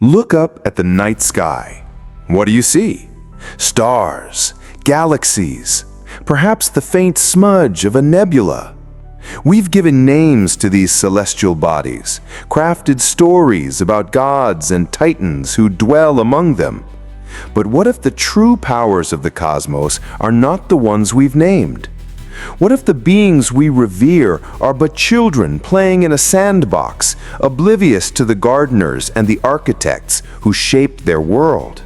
Look up at the night sky. What do you see? Stars, galaxies, perhaps the faint smudge of a nebula. We've given names to these celestial bodies, crafted stories about gods and titans who dwell among them. But what if the true powers of the cosmos are not the ones we've named? What if the beings we revere are but children playing in a sandbox, oblivious to the gardeners and the architects who shaped their world?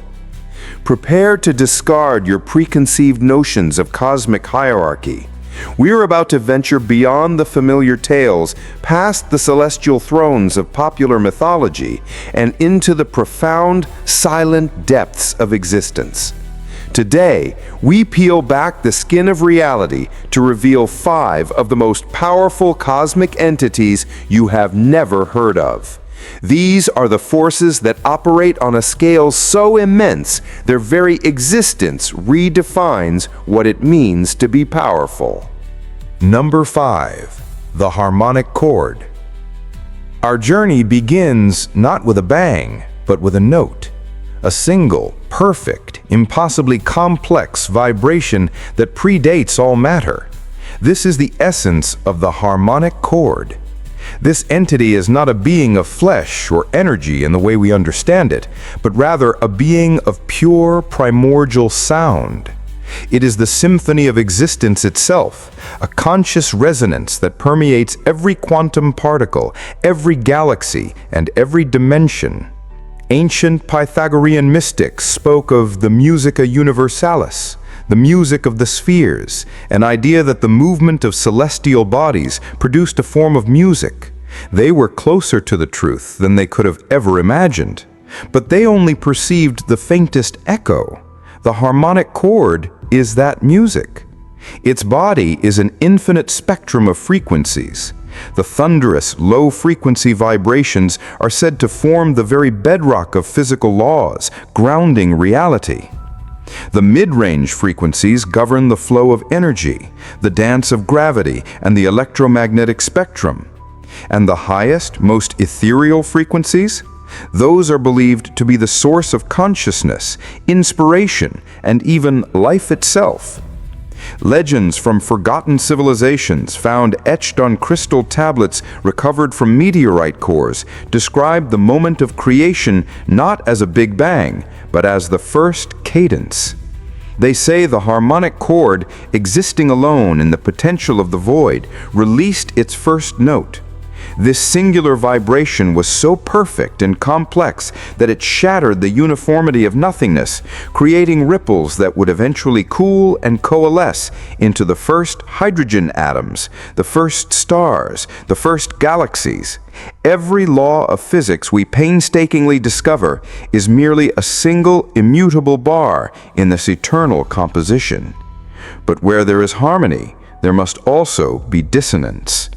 Prepare to discard your preconceived notions of cosmic hierarchy. We are about to venture beyond the familiar tales, past the celestial thrones of popular mythology, and into the profound, silent depths of existence. Today, we peel back the skin of reality to reveal 5 of the most powerful cosmic entities you have never heard of. These are the forces that operate on a scale so immense, their very existence redefines what it means to be powerful. Number 5. The harmonic chord. Our journey begins not with a bang, but with a note. A single, perfect, impossibly complex vibration that predates all matter. This is the essence of the harmonic chord. This entity is not a being of flesh or energy in the way we understand it, but rather a being of pure primordial sound. It is the symphony of existence itself, a conscious resonance that permeates every quantum particle, every galaxy, and every dimension. Ancient Pythagorean mystics spoke of the musica universalis, the music of the spheres, an idea that the movement of celestial bodies produced a form of music. They were closer to the truth than they could have ever imagined, but they only perceived the faintest echo. The harmonic chord is that music. Its body is an infinite spectrum of frequencies. The thunderous, low-frequency vibrations are said to form the very bedrock of physical laws, grounding reality. The mid-range frequencies govern the flow of energy, the dance of gravity, and the electromagnetic spectrum. And the highest, most ethereal frequencies? Those are believed to be the source of consciousness, inspiration, and even life itself. Legends from forgotten civilizations found etched on crystal tablets recovered from meteorite cores describe the moment of creation not as a Big Bang, but as the first cadence. They say the harmonic chord, existing alone in the potential of the void, released its first note. This singular vibration was so perfect and complex that it shattered the uniformity of nothingness, creating ripples that would eventually cool and coalesce into the first hydrogen atoms, the first stars, the first galaxies. Every law of physics we painstakingly discover is merely a single immutable bar in this eternal composition. But where there is harmony, there must also be dissonance.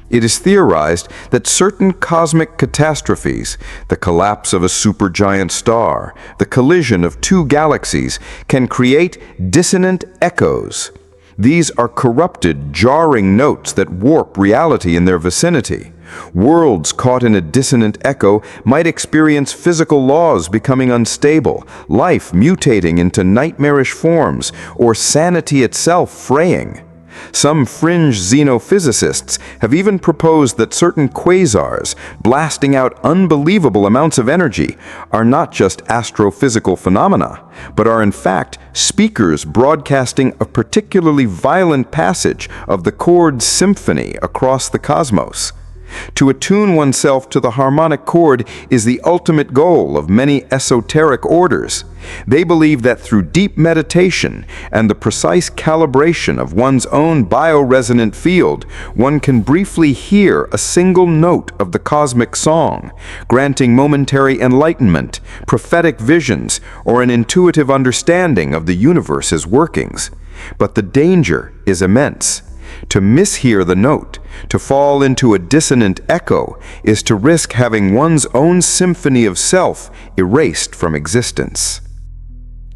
It is theorized that certain cosmic catastrophes, the collapse of a supergiant star, the collision of 2 galaxies, can create dissonant echoes. These are corrupted, jarring notes that warp reality in their vicinity. Worlds caught in a dissonant echo might experience physical laws becoming unstable, life mutating into nightmarish forms, or sanity itself fraying. Some fringe xenophysicists have even proposed that certain quasars, blasting out unbelievable amounts of energy, are not just astrophysical phenomena, but are in fact speakers broadcasting a particularly violent passage of the chord's symphony across the cosmos. To attune oneself to the harmonic chord is the ultimate goal of many esoteric orders. They believe that through deep meditation and the precise calibration of one's own bioresonant field, one can briefly hear a single note of the cosmic song, granting momentary enlightenment, prophetic visions, or an intuitive understanding of the universe's workings. But the danger is immense. To mishear the note, to fall into a dissonant echo, is to risk having one's own symphony of self erased from existence.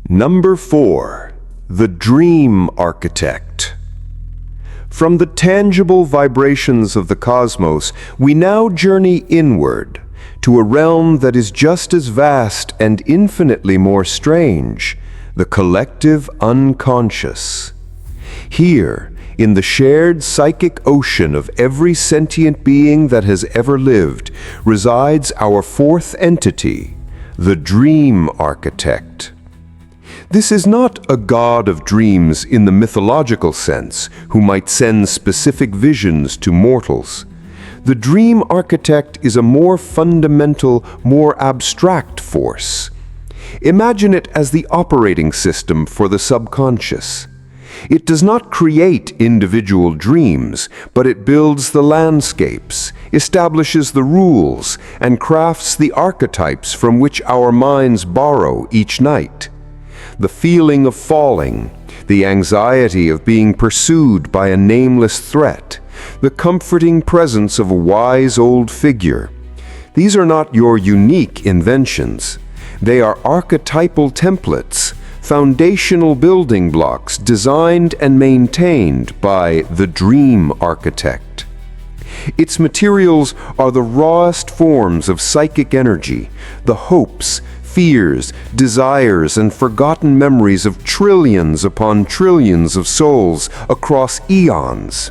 Number 4. The Dream Architect. From the tangible vibrations of the cosmos, we now journey inward to a realm that is just as vast and infinitely more strange, the collective unconscious. Here, in the shared psychic ocean of every sentient being that has ever lived, resides our fourth entity, the dream architect. This is not a god of dreams in the mythological sense, who might send specific visions to mortals. The dream architect is a more fundamental, more abstract force. Imagine it as the operating system for the subconscious. It does not create individual dreams, but it builds the landscapes, establishes the rules, and crafts the archetypes from which our minds borrow each night. The feeling of falling, the anxiety of being pursued by a nameless threat, the comforting presence of a wise old figure. These are not your unique inventions. They are archetypal templates, foundational building blocks designed and maintained by the dream architect. Its materials are the rawest forms of psychic energy, the hopes, fears, desires, and forgotten memories of trillions upon trillions of souls across eons.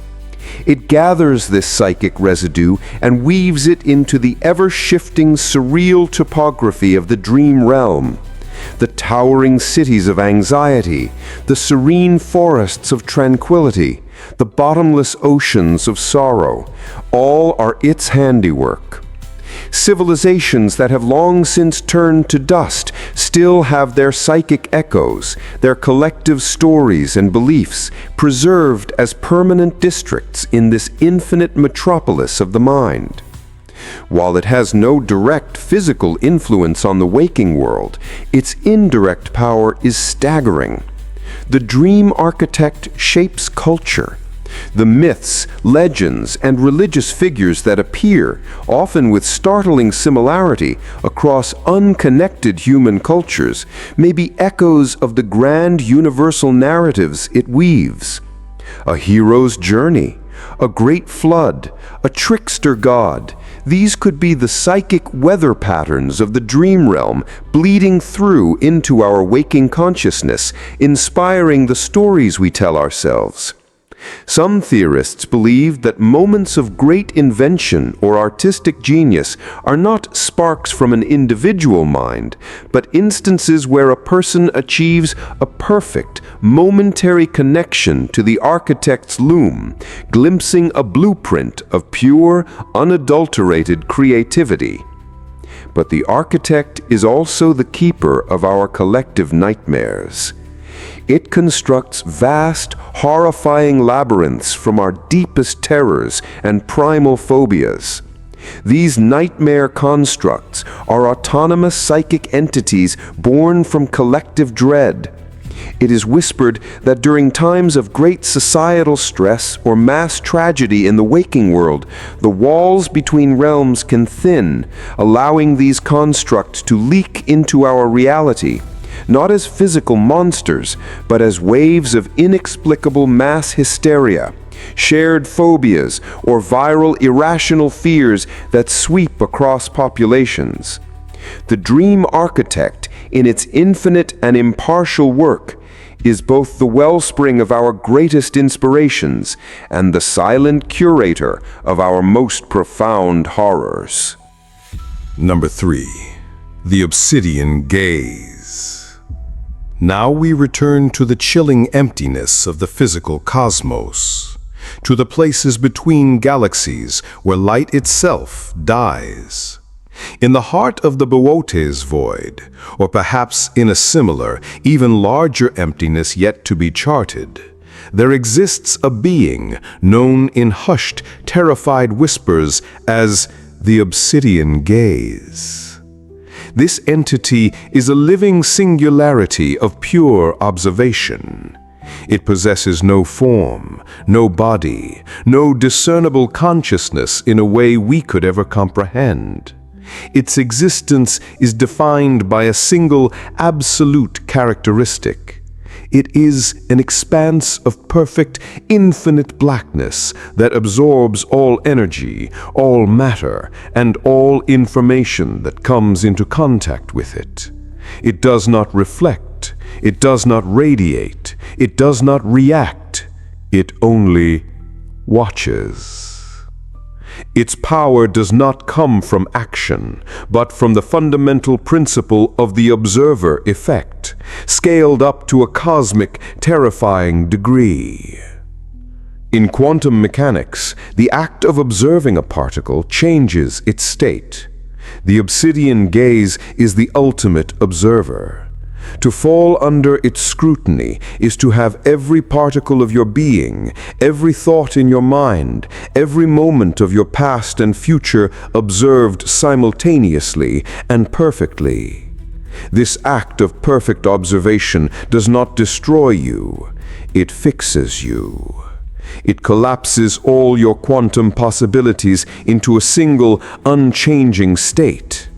It gathers this psychic residue and weaves it into the ever-shifting surreal topography of the dream realm. The towering cities of anxiety, the serene forests of tranquility, the bottomless oceans of sorrow, all are its handiwork. Civilizations that have long since turned to dust still have their psychic echoes, their collective stories and beliefs preserved as permanent districts in this infinite metropolis of the mind. While it has no direct physical influence on the waking world, its indirect power is staggering. The dream architect shapes culture. The myths, legends, and religious figures that appear, often with startling similarity, across unconnected human cultures, may be echoes of the grand universal narratives it weaves. A hero's journey, a great flood, a trickster god. These could be the psychic weather patterns of the dream realm bleeding through into our waking consciousness, inspiring the stories we tell ourselves. Some theorists believe that moments of great invention or artistic genius are not sparks from an individual mind, but instances where a person achieves a perfect, momentary connection to the architect's loom, glimpsing a blueprint of pure, unadulterated creativity. But the architect is also the keeper of our collective nightmares. It constructs vast, horrifying labyrinths from our deepest terrors and primal phobias. These nightmare constructs are autonomous psychic entities born from collective dread. It is whispered that during times of great societal stress or mass tragedy in the waking world, the walls between realms can thin, allowing these constructs to leak into our reality, not as physical monsters, but as waves of inexplicable mass hysteria, shared phobias, or viral irrational fears that sweep across populations. The dream architect, in its infinite and impartial work, is both the wellspring of our greatest inspirations and the silent curator of our most profound horrors. Number 3. The obsidian gaze. Now we return to the chilling emptiness of the physical cosmos, to the places between galaxies where light itself dies. In the heart of the Boötes void, or perhaps in a similar, even larger emptiness yet to be charted, there exists a being known in hushed, terrified whispers as the obsidian gaze. This entity is a living singularity of pure observation. It possesses no form, no body, no discernible consciousness in a way we could ever comprehend. Its existence is defined by a single absolute characteristic. It is an expanse of perfect, infinite blackness that absorbs all energy, all matter, and all information that comes into contact with it. It does not reflect, it does not radiate, it does not react, it only watches. Its power does not come from action, but from the fundamental principle of the observer effect, scaled up to a cosmic, terrifying degree. In quantum mechanics, the act of observing a particle changes its state. The obsidian gaze is the ultimate observer. To fall under its scrutiny is to have every particle of your being, every thought in your mind, every moment of your past and future observed simultaneously and perfectly. This act of perfect observation does not destroy you, it fixes you. It collapses all your quantum possibilities into a single, unchanging state.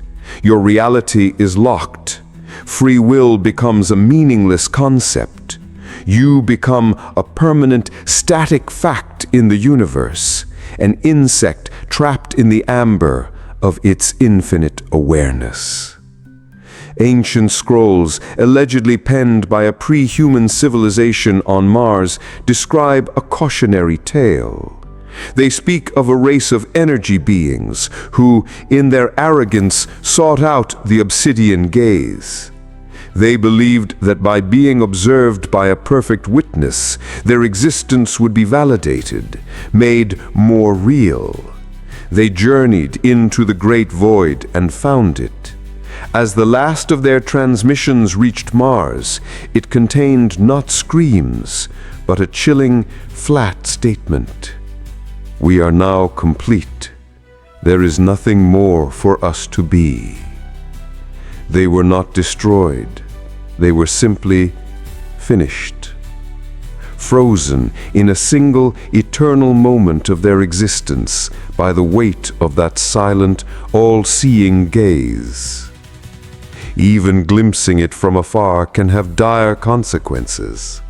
Your reality is locked. Free will becomes a meaningless concept. You become a permanent, static fact in the universe, an insect trapped in the amber of its infinite awareness. Ancient scrolls, allegedly penned by a pre-human civilization on Mars, describe a cautionary tale. They speak of a race of energy beings who, in their arrogance, sought out the obsidian gaze. They believed that by being observed by a perfect witness, their existence would be validated, made more real. They journeyed into the great void and found it. As the last of their transmissions reached Mars, it contained not screams, but a chilling, flat statement. We are now complete. There is nothing more for us to be. They were not destroyed. They were simply finished. Frozen in a single, eternal moment of their existence by the weight of that silent, all-seeing gaze. Even glimpsing it from afar can have dire consequences.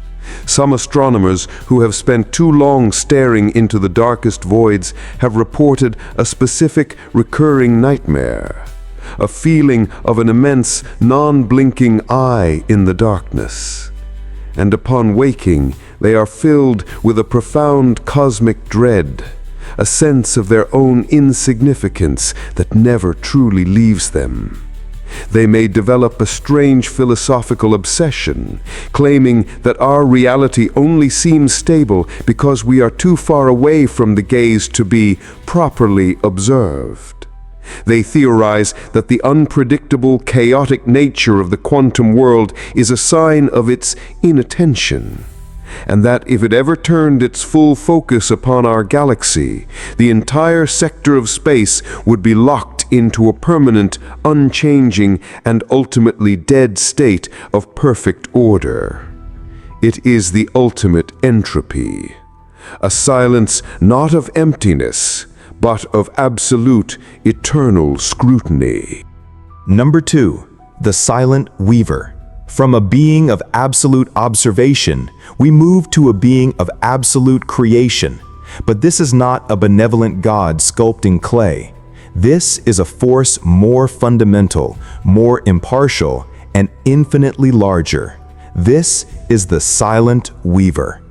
Some astronomers who have spent too long staring into the darkest voids have reported a specific recurring nightmare, a feeling of an immense, non-blinking eye in the darkness. And upon waking, they are filled with a profound cosmic dread, a sense of their own insignificance that never truly leaves them. They may develop a strange philosophical obsession, claiming that our reality only seems stable because we are too far away from the gaze to be properly observed. They theorize that the unpredictable, chaotic nature of the quantum world is a sign of its inattention, and that if it ever turned its full focus upon our galaxy, the entire sector of space would be locked into a permanent, unchanging, and ultimately dead state of perfect order. It is the ultimate entropy, a silence not of emptiness, but of absolute, eternal scrutiny. Number 2. The silent weaver. From a being of absolute observation, we move to a being of absolute creation. But this is not a benevolent God sculpting clay. This is a force more fundamental, more impartial, and infinitely larger. This is the silent weaver.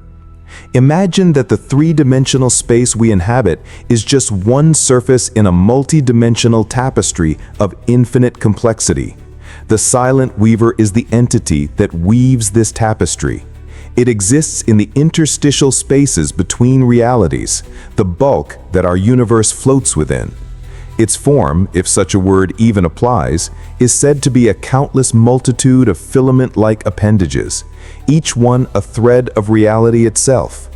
Imagine that the three-dimensional space we inhabit is just one surface in a multi-dimensional tapestry of infinite complexity. The silent weaver is the entity that weaves this tapestry. It exists in the interstitial spaces between realities, the bulk that our universe floats within. Its form, if such a word even applies, is said to be a countless multitude of filament-like appendages, each one a thread of reality itself.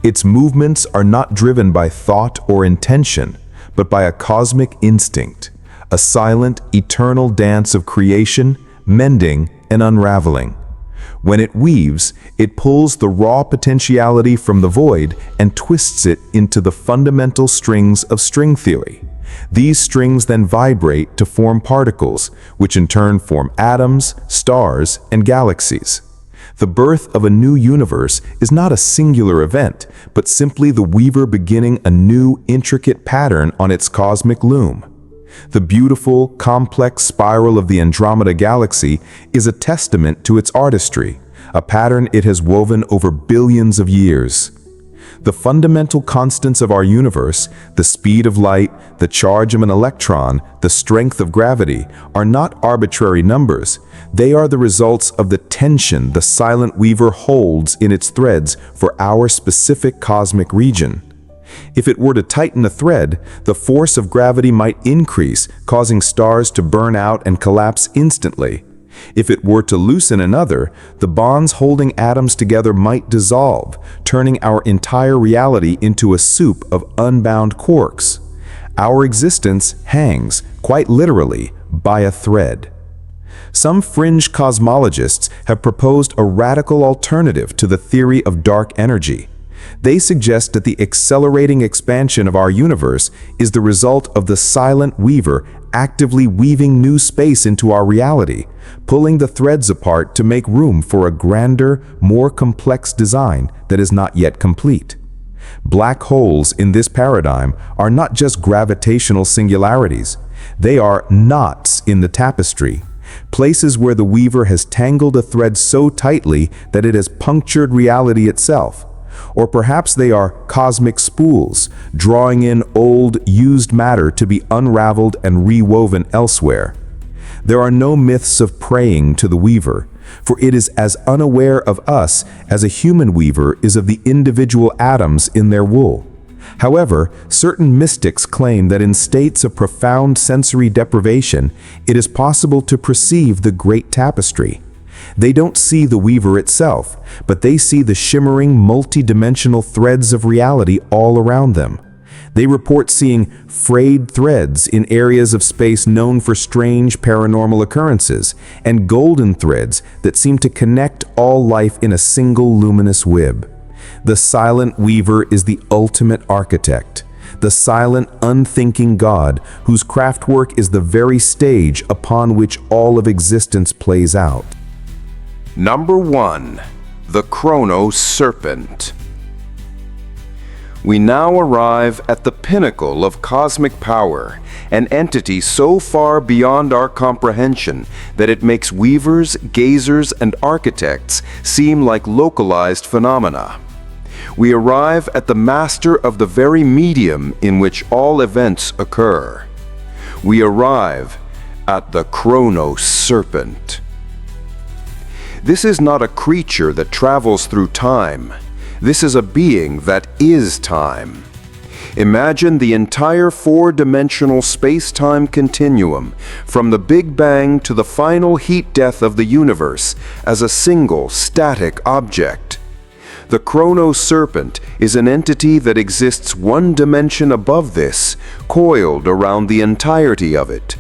Its movements are not driven by thought or intention, but by a cosmic instinct, a silent, eternal dance of creation, mending, and unraveling. When it weaves, it pulls the raw potentiality from the void and twists it into the fundamental strings of string theory. These strings then vibrate to form particles, which in turn form atoms, stars, and galaxies. The birth of a new universe is not a singular event, but simply the weaver beginning a new, intricate pattern on its cosmic loom. The beautiful, complex spiral of the Andromeda Galaxy is a testament to its artistry, a pattern it has woven over billions of years. The fundamental constants of our universe, the speed of light, the charge of an electron, the strength of gravity, are not arbitrary numbers. They are the results of the tension the silent weaver holds in its threads for our specific cosmic region. If it were to tighten a thread, the force of gravity might increase, causing stars to burn out and collapse instantly. If it were to loosen another, the bonds holding atoms together might dissolve, turning our entire reality into a soup of unbound quarks. Our existence hangs, quite literally, by a thread. Some fringe cosmologists have proposed a radical alternative to the theory of dark energy. They suggest that the accelerating expansion of our universe is the result of the silent weaver actively weaving new space into our reality, pulling the threads apart to make room for a grander, more complex design that is not yet complete. Black holes in this paradigm are not just gravitational singularities. They are knots in the tapestry, places where the weaver has tangled a thread so tightly that it has punctured reality itself. Or perhaps they are cosmic spools, drawing in old, used matter to be unraveled and rewoven elsewhere. There are no myths of praying to the weaver, for it is as unaware of us as a human weaver is of the individual atoms in their wool. However, certain mystics claim that in states of profound sensory deprivation, it is possible to perceive the great tapestry. They don't see the weaver itself, but they see the shimmering, multi-dimensional threads of reality all around them. They report seeing frayed threads in areas of space known for strange paranormal occurrences, and golden threads that seem to connect all life in a single luminous web. The silent weaver is the ultimate architect, the silent, unthinking God whose craftwork is the very stage upon which all of existence plays out. Number 1. The Chronos Serpent. We now arrive at the pinnacle of cosmic power, an entity so far beyond our comprehension that it makes weavers, gazers, and architects seem like localized phenomena. We arrive at the master of the very medium in which all events occur. We arrive at the Chronos Serpent. This is not a creature that travels through time. This is a being that is time. Imagine the entire four-dimensional space-time continuum, from the Big Bang to the final heat death of the universe, as a single, static object. The Chronos Serpent is an entity that exists one dimension above this, coiled around the entirety of it.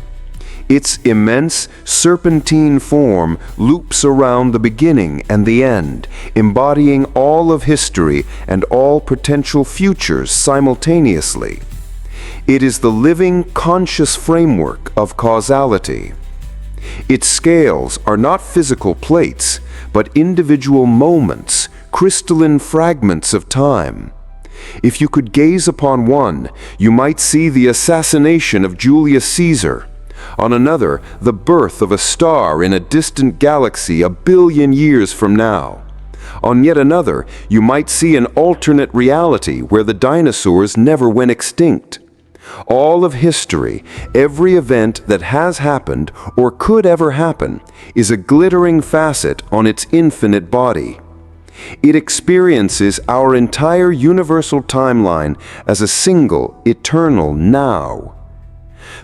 Its immense, serpentine form loops around the beginning and the end, embodying all of history and all potential futures simultaneously. It is the living, conscious framework of causality. Its scales are not physical plates, but individual moments, crystalline fragments of time. If you could gaze upon one, you might see the assassination of Julius Caesar. On another, the birth of a star in a distant galaxy 1 billion years from now. On yet another, you might see an alternate reality where the dinosaurs never went extinct. All of history, every event that has happened or could ever happen, is a glittering facet on its infinite body. It experiences our entire universal timeline as a single, eternal now.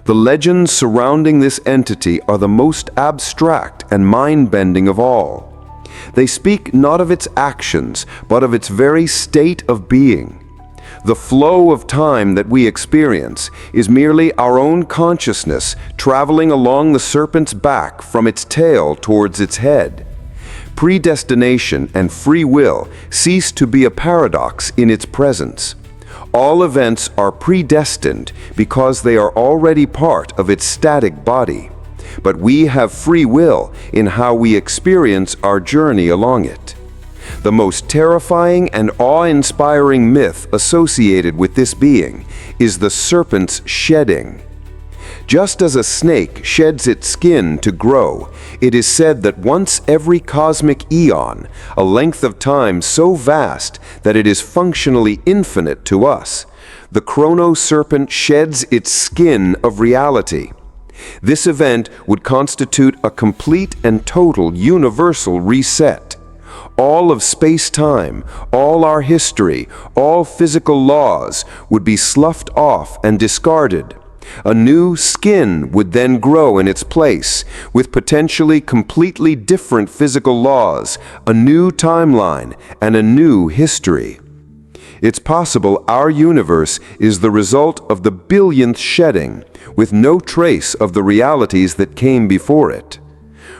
The legends surrounding this entity are the most abstract and mind-bending of all. They speak not of its actions, but of its very state of being. The flow of time that we experience is merely our own consciousness traveling along the serpent's back from its tail towards its head. Predestination and free will cease to be a paradox in its presence. All events are predestined because they are already part of its static body. but we have free will in how we experience our journey along it. The most terrifying and awe-inspiring myth associated with this being is the serpent's shedding. Just as a snake sheds its skin to grow, it is said that once every cosmic eon, a length of time so vast that it is functionally infinite to us, the chrono-serpent sheds its skin of reality. This event would constitute a complete and total universal reset. All of space-time, all our history, all physical laws would be sloughed off and discarded. A new skin would then grow in its place, with potentially completely different physical laws, a new timeline, and a new history. It's possible our universe is the result of the billionth shedding, with no trace of the realities that came before it.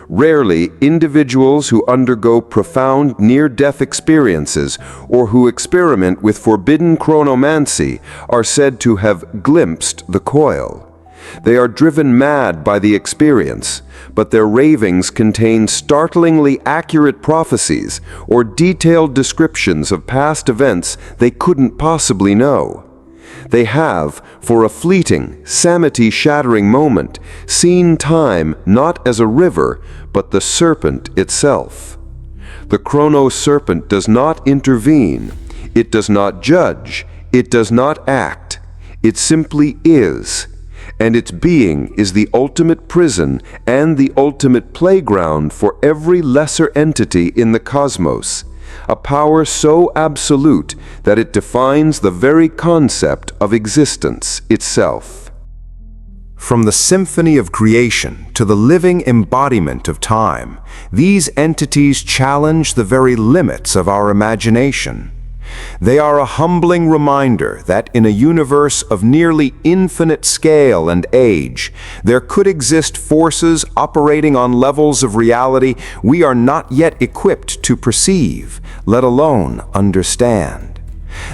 Rarely, individuals who undergo profound near-death experiences or who experiment with forbidden chronomancy are said to have glimpsed the coil. They are driven mad by the experience, but their ravings contain startlingly accurate prophecies or detailed descriptions of past events they couldn't possibly know. They have, for a fleeting, sanity-shattering moment, seen time not as a river, but the serpent itself. The chrono-serpent does not intervene. It does not judge. It does not act. It simply is. And its being is the ultimate prison and the ultimate playground for every lesser entity in the cosmos. A power so absolute that it defines the very concept of existence itself. From the symphony of creation to the living embodiment of time, these entities challenge the very limits of our imagination. They are a humbling reminder that in a universe of nearly infinite scale and age, there could exist forces operating on levels of reality we are not yet equipped to perceive, let alone understand.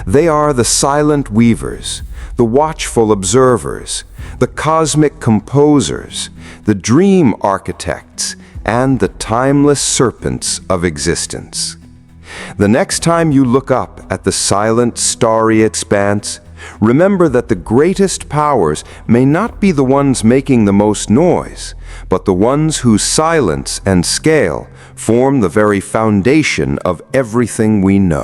They are the silent weavers, the watchful observers, the cosmic composers, the dream architects, and the timeless serpents of existence. The next time you look up at the silent, starry expanse, remember that the greatest powers may not be the ones making the most noise, but the ones whose silence and scale form the very foundation of everything we know.